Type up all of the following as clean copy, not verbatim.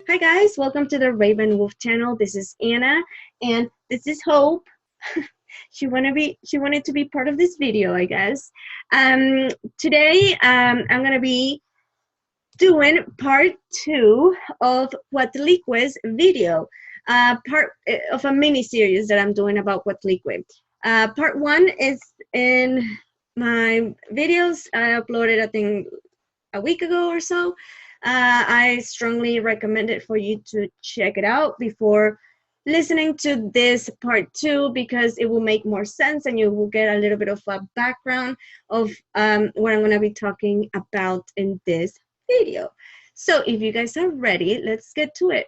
Hi guys, welcome to the Raven Wolf channel. This is Anna and this is Hope. She wanted to be part of this video, I guess. Today I'm gonna be doing part 2 of Coatlicue's video, part of a mini series that I'm doing about Coatlicue. Part 1 is in my videos I uploaded, I think, a week ago or so. I strongly recommend it for you to check it out before listening to this part 2, because it will make more sense and you will get a little bit of a background of what I'm going to be talking about in this video. So if you guys are ready, let's get to it.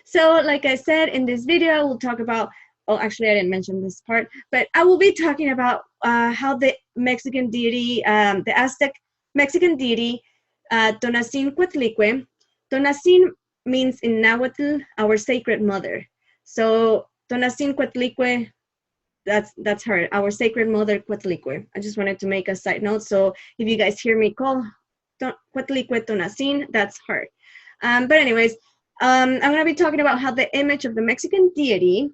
So like I said, in this video I will talk about, oh actually I didn't mention this part, but I will be talking about how the Mexican deity, the Aztec Mexican deity, Tonantzin Coatlicue. Tonantzin means in Nahuatl, our sacred mother. So Tonantzin Coatlicue, that's her, our sacred mother Coatlicue. I just wanted to make a side note. So if you guys hear me call Coatlicue Tonantzin, that's her. But anyways, I'm going to be talking about how the image of the Mexican deity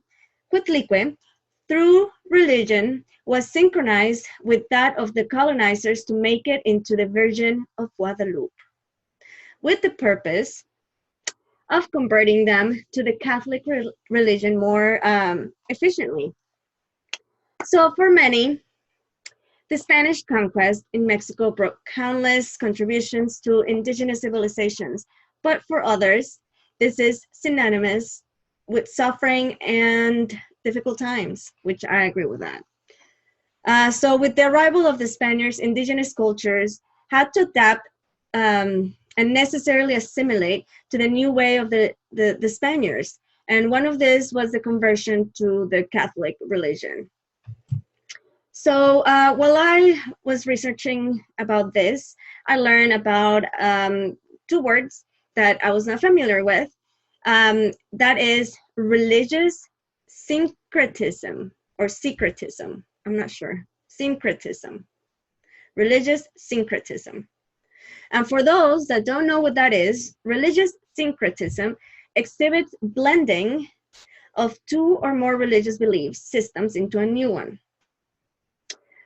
Coatlicue through religion was synchronized with that of the colonizers to make it into the Virgin of Guadalupe, with the purpose of converting them to the Catholic religion more efficiently. So for many, the Spanish conquest in Mexico brought countless contributions to indigenous civilizations, but for others, this is synonymous with suffering and difficult times, which I agree with that. So with the arrival of the Spaniards, indigenous cultures had to adapt and necessarily assimilate to the new way of the Spaniards. And one of this was the conversion to the Catholic religion. So while I was researching about this, I learned about 2 words that I was not familiar with. That is religious syncretism or secretism. I'm not sure. Syncretism. Religious syncretism. And for those that don't know what that is, religious syncretism exhibits blending of 2 or more religious belief systems into a new one.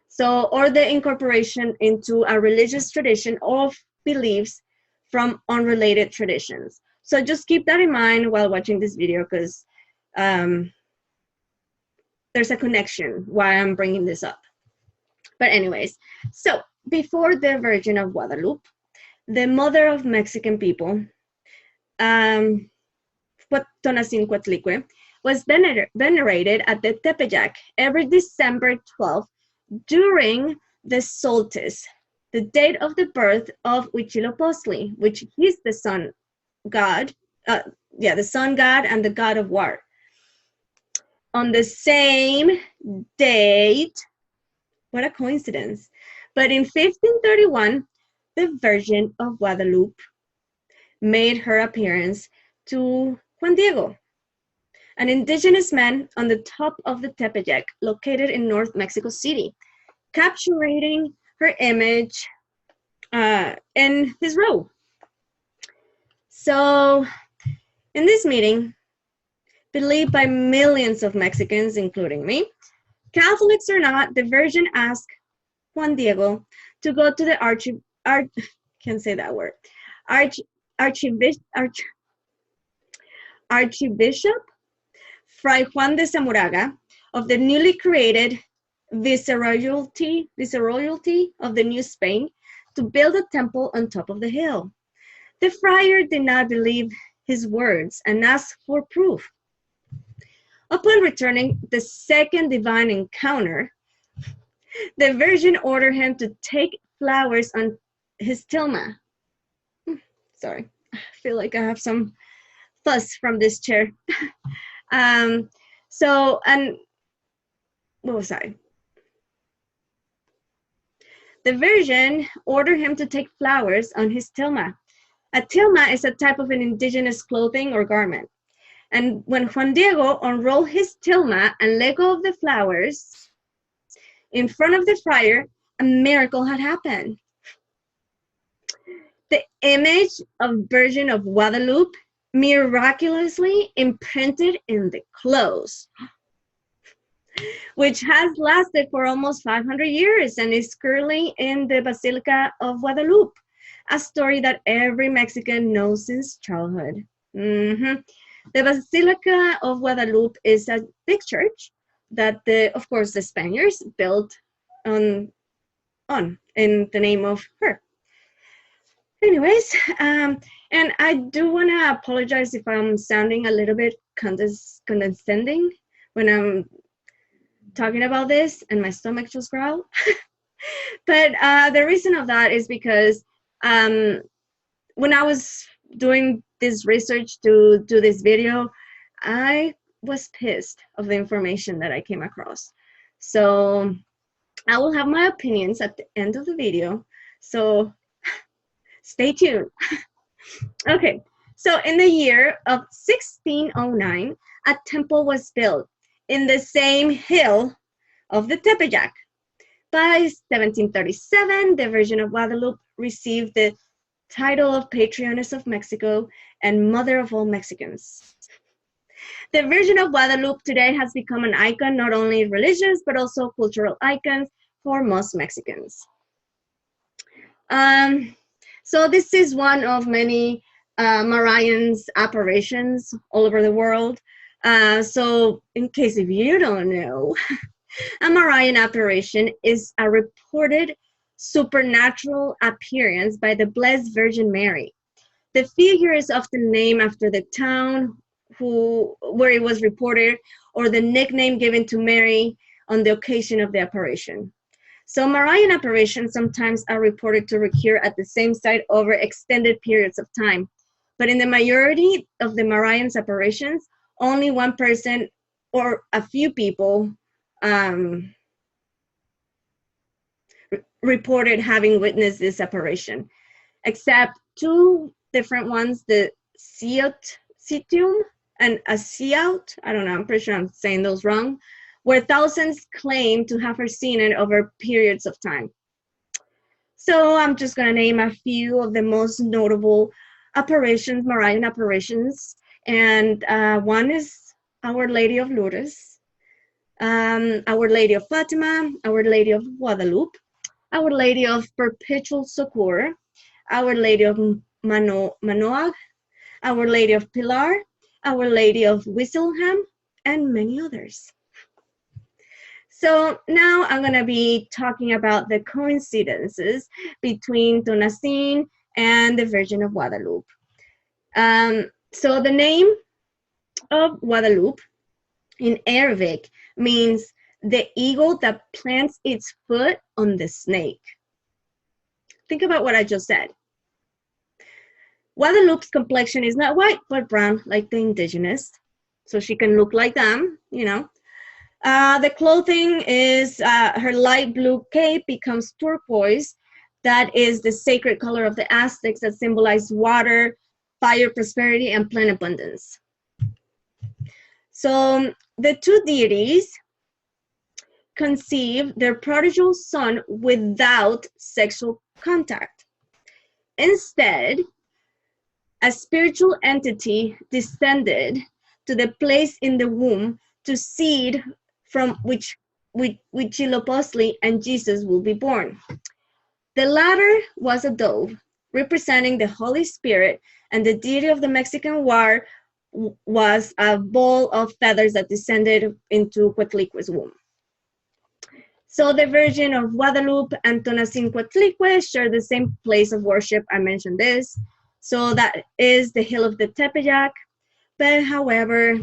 So, or the incorporation into a religious tradition of beliefs from unrelated traditions. So just keep that in mind while watching this video, because there's a connection why I'm bringing this up. But anyways, so before the Virgin of Guadalupe, the mother of Mexican people, Tonantzin Coatlicue, was venerated at the Tepeyac every December 12th during the solstice, the date of the birth of Huitzilopochtli, which is the sun god, the sun god and the god of war. On the same date, what a coincidence. But in 1531, the Virgin of Guadalupe made her appearance to Juan Diego, an indigenous man on the top of the Tepeyac, located in North Mexico City, capturing her image in his robe. So in this meeting, believed by millions of Mexicans, including me, Catholics or not, the Virgin asked Juan Diego to go to the Archbishop Fray Juan de Zamuraga of the newly created Viceroyalty of the New Spain to build a temple on top of the hill. The friar did not believe his words and asked for proof. Upon returning the second divine encounter, the Virgin ordered him to take flowers on his tilma. Sorry, I feel like I have some fuss from this chair. What was I? The Virgin ordered him to take flowers on his tilma. A tilma is a type of an indigenous clothing or garment. And when Juan Diego unrolled his tilma and let go of the flowers in front of the friar, a miracle had happened. The image of Virgin of Guadalupe miraculously imprinted in the clothes, which has lasted for almost 500 years and is currently in the Basilica of Guadalupe, a story that every Mexican knows since childhood. The Basilica of Guadalupe is a big church that, of course, the Spaniards built in the name of her. Anyways, and I do want to apologize if I'm sounding a little bit condescending when I'm talking about this and my stomach just growled. But the reason of that is because when I was doing this research to do this video, I was pissed of the information that I came across. So I will have my opinions at the end of the video. So stay tuned. Okay, so in the year of 1609, a temple was built in the same hill of the Tepeyac. By 1737, the Virgin of Guadalupe received the title of Patroness of Mexico and Mother of all Mexicans. The Virgin of Guadalupe today has become an icon, not only religious, but also cultural icon for most Mexicans. So this is one of many Marians apparitions all over the world. So in case if you don't know, a Marian apparition is a reported supernatural appearance by the Blessed Virgin Mary. The figure is often named after the town where it was reported, or the nickname given to Mary on the occasion of the apparition. So Marian apparitions sometimes are reported to recur at the same site over extended periods of time. But in the majority of the Marian's apparitions, only one person or a few people reported having witnessed this apparition, except two different ones, the Cuauhtemoc and Assimilate, I don't know, I'm pretty sure I'm saying those wrong, where thousands claim to have seen it over periods of time. So I'm just going to name a few of the most notable apparitions, Marian apparitions, and one is Our Lady of Lourdes, Our Lady of Fatima, Our Lady of Guadalupe, Our Lady of Perpetual Succor, Our Lady of Manoag, Our Lady of Pilar, Our Lady of Wisselham, and many others. So now I'm going to be talking about the coincidences between Tonantzin and the Virgin of Guadalupe. So the name of Guadalupe in Arabic means the eagle that plants its foot on the snake. Think about what I just said. Guadalupe's complexion is not white, but brown, like the indigenous. So she can look like them, you know. The clothing is, her light blue cape becomes turquoise. That is the sacred color of the Aztecs that symbolize water, fire, prosperity, and plant abundance. So the two deities conceived their prodigal son without sexual contact. Instead, a spiritual entity descended to the place in the womb to seed from which Huitzilopochtli and Jesus will be born. The latter was a dove, representing the Holy Spirit, and the deity of the Mexican war was a ball of feathers that descended into Coatlicue's womb. So the Virgin of Guadalupe and Tonantzin Coatlicue share the same place of worship. I mentioned this. So that is the hill of the Tepeyac. But however,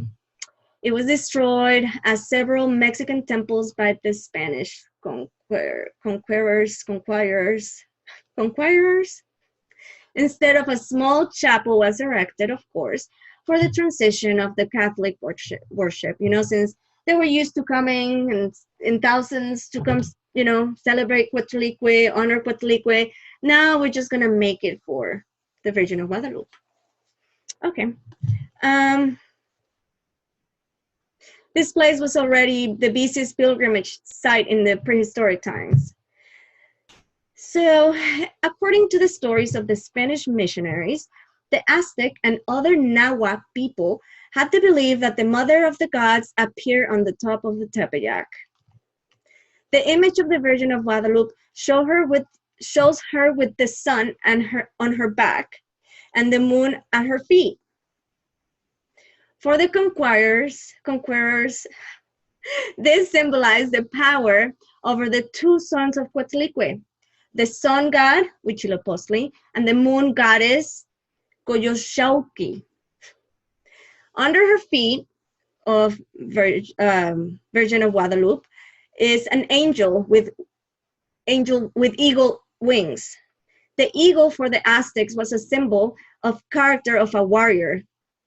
it was destroyed as several Mexican temples by the Spanish conquerors. Instead of a small chapel was erected, of course, for the transition of the Catholic worship, you know, since they were used to coming and in thousands to come, you know, celebrate Coatlicue, honor Coatlicue. Now we're just going to make it for the Virgin of Guadalupe. Okay. This place was already the busiest pilgrimage site in the prehistoric times. So, according to the stories of the Spanish missionaries, the Aztec and other Nahuatl people had the belief that the mother of the gods appeared on the top of the Tepeyac. The image of the Virgin of Guadalupe shows her with the sun on her back and the moon at her feet. For the conquerors, this symbolized the power over the two sons of Coatlicue, the sun god, Huitzilopochtli, and the moon goddess, Coyolxauhqui. Under her feet of Virgin of Guadalupe is an angel with eagle wings. The eagle for the Aztecs was a symbol of character of a warrior.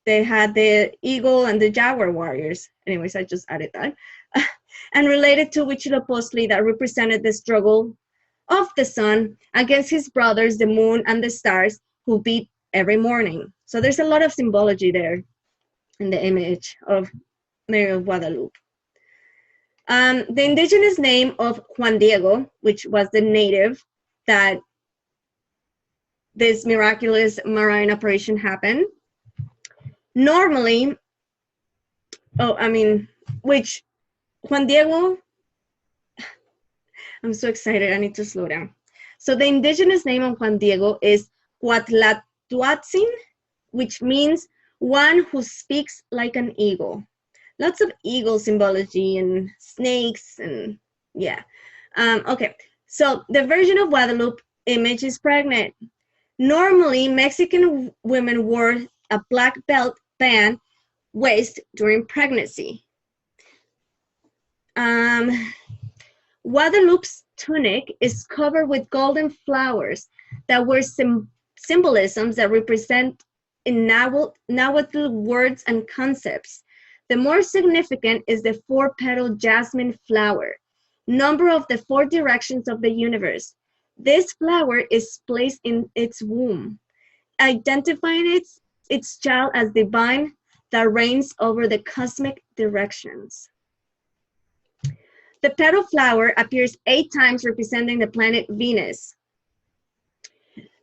They had the eagle and the jaguar warriors. Anyways, I just added that. And related to Huitzilopochtli, that represented the struggle of the sun against his brothers, the moon and the stars, who beat every morning. So there's a lot of symbology there in the image of Mary of Guadalupe. The indigenous name of Juan Diego, which was the native that this miraculous marine operation happened, normally, which Juan Diego, I'm so excited, I need to slow down. So the indigenous name of Juan Diego is Tonantzin, which means one who speaks like an eagle. Lots of eagle symbology and snakes and yeah. Okay, so the Virgin of Guadalupe image is pregnant. Normally, Mexican women wore a black belt band waist during pregnancy. Guadalupe's tunic is covered with golden flowers that were symbolisms that represent in Nahuatl words and concepts. The more significant is the four-petal jasmine flower, number of the four directions of the universe. This flower is placed in its womb, identifying its child as divine that reigns over the cosmic directions. The petal flower appears 8 times representing the planet Venus.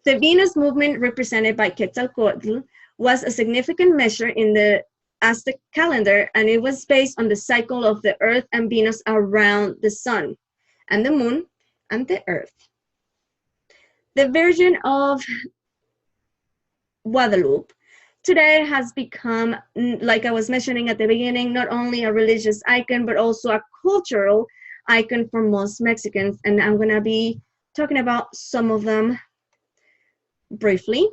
The Venus movement, represented by Quetzalcoatl, was a significant measure in the Aztec calendar, and it was based on the cycle of the Earth and Venus around the Sun, and the Moon, and the Earth. The Virgin of Guadalupe today has become, like I was mentioning at the beginning, not only a religious icon, but also a cultural icon for most Mexicans, and I'm going to be talking about some of them briefly.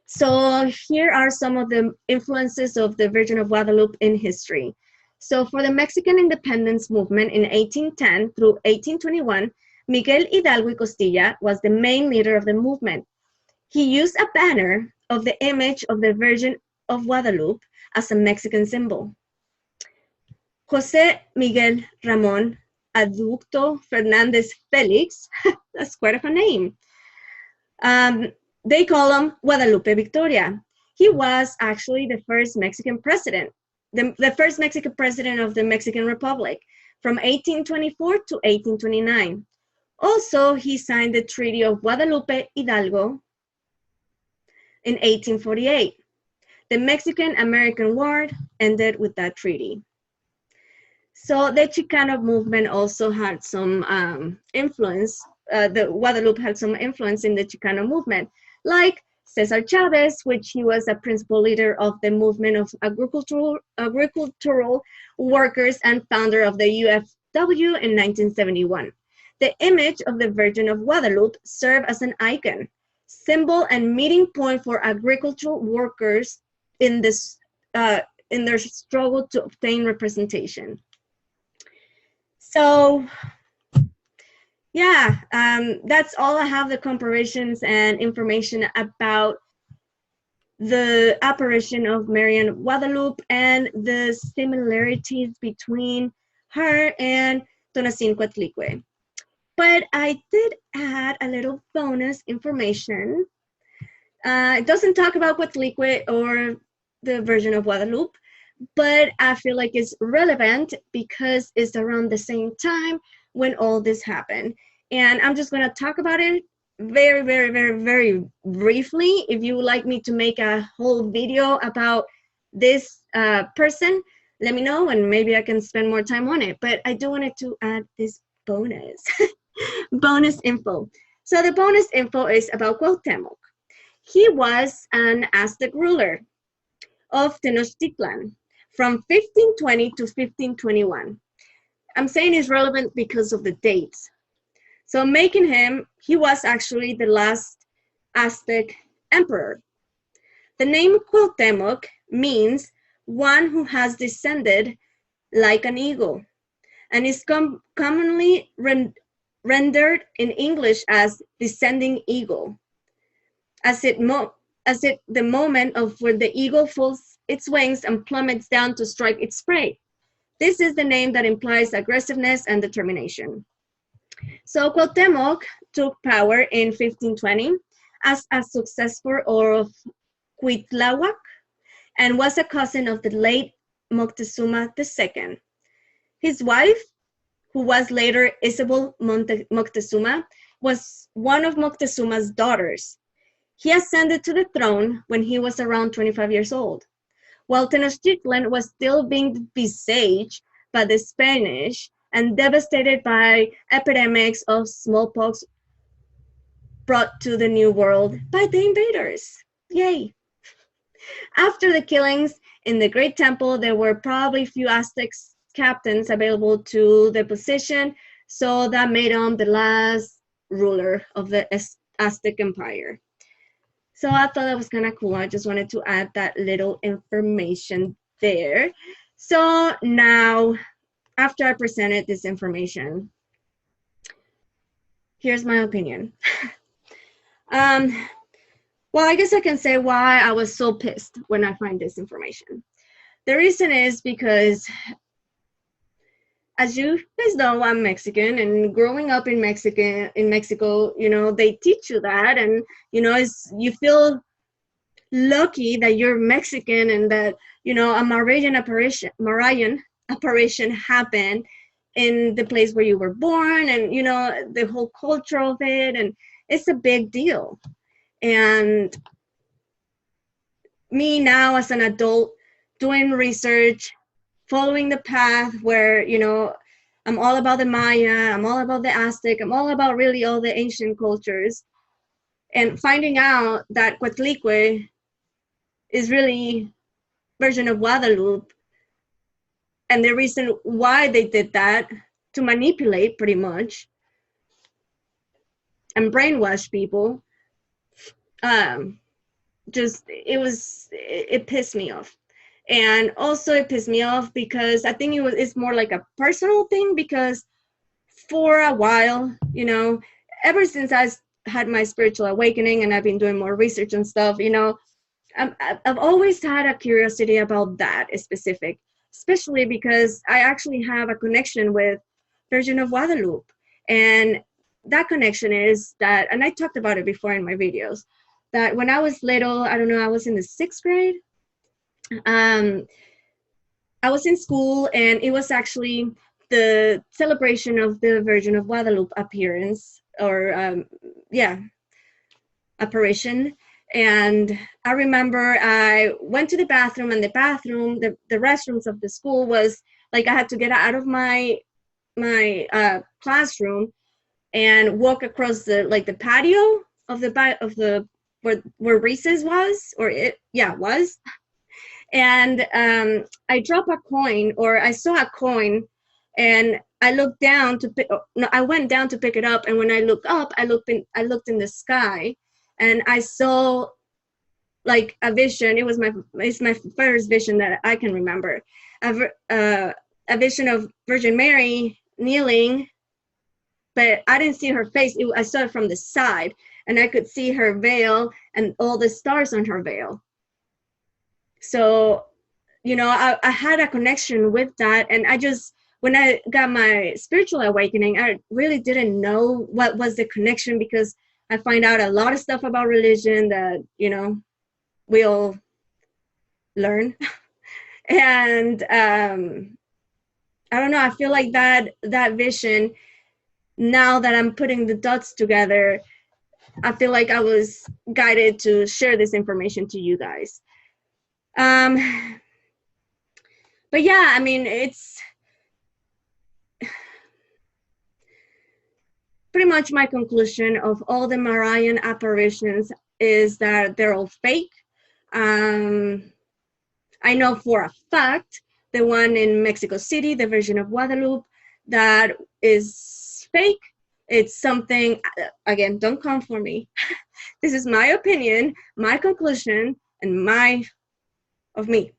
So here are some of the influences of the Virgin of Guadalupe in history. So for the Mexican independence movement in 1810 through 1821, Miguel Hidalgo y Costilla was the main leader of the movement. He used a banner of the image of the Virgin of Guadalupe as a Mexican symbol. Jose Miguel Ramon Aducto Fernandez Felix, that's quite of a name. They call him Guadalupe Victoria. He was actually the first Mexican president, the first Mexican president of the Mexican Republic from 1824 to 1829. Also, he signed the Treaty of Guadalupe Hidalgo in 1848. The Mexican-American War ended with that treaty. So the Chicano movement also had some influence. The Guadalupe had some influence in the Chicano movement, like Cesar Chavez, which he was a principal leader of the movement of agricultural workers and founder of the UFW in 1971. The image of the Virgin of Guadalupe served as an icon, symbol, and meeting point for agricultural workers in their struggle to obtain representation. So, yeah, that's all I have, the comparisons and information about the apparition of Mary of Guadalupe and the similarities between her and Tonantzin Coatlicue. But I did add a little bonus information. It doesn't talk about Coatlicue or the Virgin of Guadalupe, but I feel like it's relevant because it's around the same time when all this happened. And I'm just going to talk about it very, very, very, very briefly. If you would like me to make a whole video about this person, let me know and maybe I can spend more time on it. But I do wanted to add this bonus, bonus info. So the bonus info is about Cuauhtemoc. He was an Aztec ruler of Tenochtitlan from 1520 to 1521. I'm saying it's relevant because of the dates. So making him, he was actually the last Aztec emperor. The name Cuauhtemoc means one who has descended like an eagle, and is commonly rendered in English as descending eagle, as the moment of where the eagle folds its wings and plummets down to strike its prey. This is the name that implies aggressiveness and determination. So Cuauhtemoc took power in 1520 as a successor of Cuitláhuac and was a cousin of the late Moctezuma II. His wife, who was later Isabel Moctezuma, was one of Moctezuma's daughters. He ascended to the throne when he was around 25 years old. While Tenochtitlan was still being besieged by the Spanish and devastated by epidemics of smallpox brought to the New World by the invaders. Yay! After the killings in the Great Temple, there were probably few Aztec captains available to the position, so that made him the last ruler of the Aztec Empire. So I thought that was kind of cool. I just wanted to add that little information there. So now, after I presented this information, here's my opinion. Well, I guess I can say why I was so pissed when I find this information. The reason is because, as you guys know, I'm Mexican, and growing up in Mexico, you know, they teach you that, and you know, you feel lucky that you're Mexican and that, you know, a Marian apparition happened in the place where you were born, and you know, the whole culture of it, and it's a big deal. And me now as an adult doing research, following the path where, you know, I'm all about the Maya, I'm all about the Aztec, I'm all about really all the ancient cultures, and finding out that Coatlicue is really Virgin of Guadalupe, and the reason why they did that, to manipulate pretty much and brainwash people, it pissed me off. And also it pissed me off because I think it's more like a personal thing, because for a while, you know, ever since I had my spiritual awakening and I've been doing more research and stuff, you know, I've always had a curiosity about that specific, especially because I actually have a connection with Virgin of Guadalupe. And that connection is that, and I talked about it before in my videos, that when I was little, I don't know, I was in the 6th grade, I was in school, and it was actually the celebration of the Virgin of Guadalupe appearance, or apparition. And I remember I went to the bathroom, and the restrooms of the school was like, I had to get out of my classroom and walk across the patio of the where recess was, was. And I dropped a coin, or I saw a coin, and I looked down I went down to pick it up, and when I looked up, I looked in the sky, and I saw like a vision. It's my first vision that I can remember. A vision of Virgin Mary kneeling, but I didn't see her face. I saw it from the side, and I could see her veil and all the stars on her veil. So, you know, I had a connection with that. And when I got my spiritual awakening, I really didn't know what was the connection, because I find out a lot of stuff about religion that, you know, we all learn. And I don't know, I feel like that vision now that I'm putting the dots together, I feel like I was guided to share this information to you guys. But yeah, I mean, it's pretty much my conclusion of all the Marian apparitions is that they're all fake. I know for a fact the one in Mexico City, the Virgin of Guadalupe, that is fake. It's something, again, don't come for me. This is my opinion, my conclusion, and me,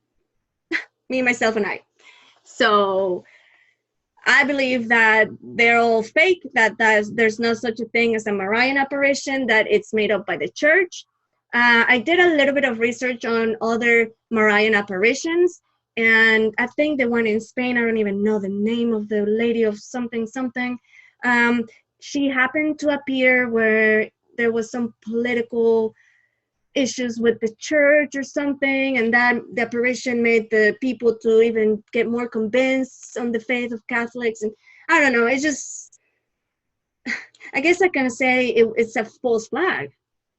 myself, and I. So I believe that they're all fake, that there's no such a thing as a Marian apparition, that it's made up by the church. I did a little bit of research on other Marian apparitions, and I think the one in Spain, I don't even know the name of the lady of something. She happened to appear where there was some political issues with the church or something, and that the apparition made the people to even get more convinced on the faith of Catholics. And I don't know, it's just, I guess I can say it's a false flag.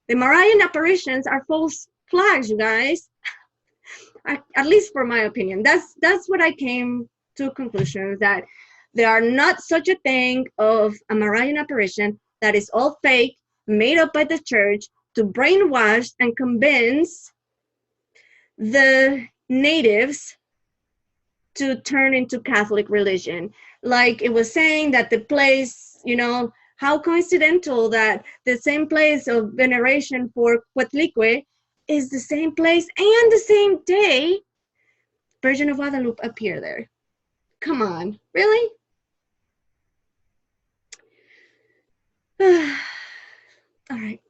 The Marian apparitions are false flags, you guys. At least for my opinion. That's what I came to conclusions, that there are not such a thing of a Marian apparition, that is all fake, made up by the church to brainwash and convince the natives to turn into Catholic religion. Like it was saying that the place, you know, how coincidental that the same place of veneration for Coatlicue is the same place and the same day Virgin of Guadalupe appeared there. Come on, really? All right,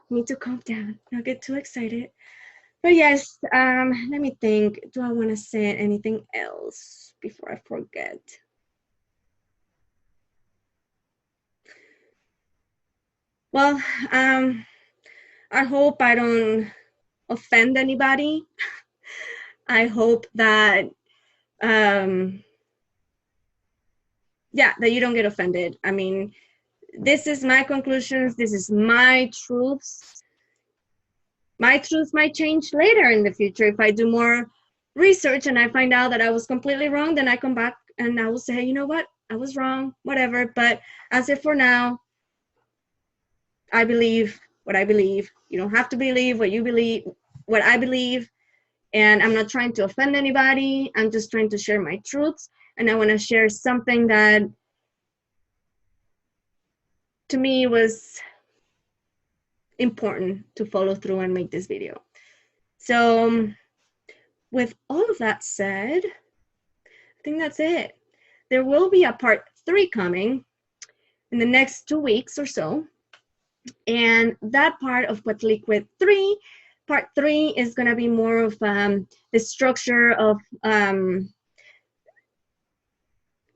need to calm down, not get too excited. But yes, let me think. Do I want to say anything else before I forget? Well, I hope I don't offend anybody. I hope that, yeah, that you don't get offended. I mean, this is my conclusions. This is my truths. My truth might change later in the future. If I do more research and I find out that I was completely wrong, then I come back and I will say, you know what, I was wrong, whatever. But as if for now, I believe what I believe. You don't have to believe what you believe, what I believe. And I'm not trying to offend anybody. I'm just trying to share my truths. And I want to share something that to me was important to follow through and make this video. So with all of that said, I think that's it. There will be a part 3 coming in the next 2 weeks or so. And that part of Coatlicue 3, part 3 is going to be more of the structure of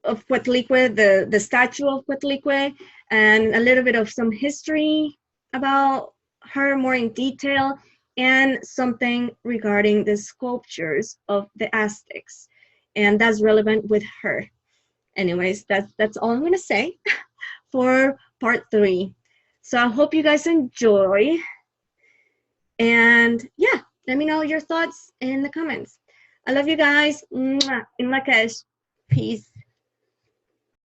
Coatlicue, the statue of Coatlicue, and a little bit of some history about her more in detail, and something regarding the sculptures of the Aztecs, and that's relevant with her. Anyways, that's all I'm going to say for part 3. So I hope you guys enjoy, and yeah, let me know your thoughts in the comments. I love you guys. In Lakesh. Peace.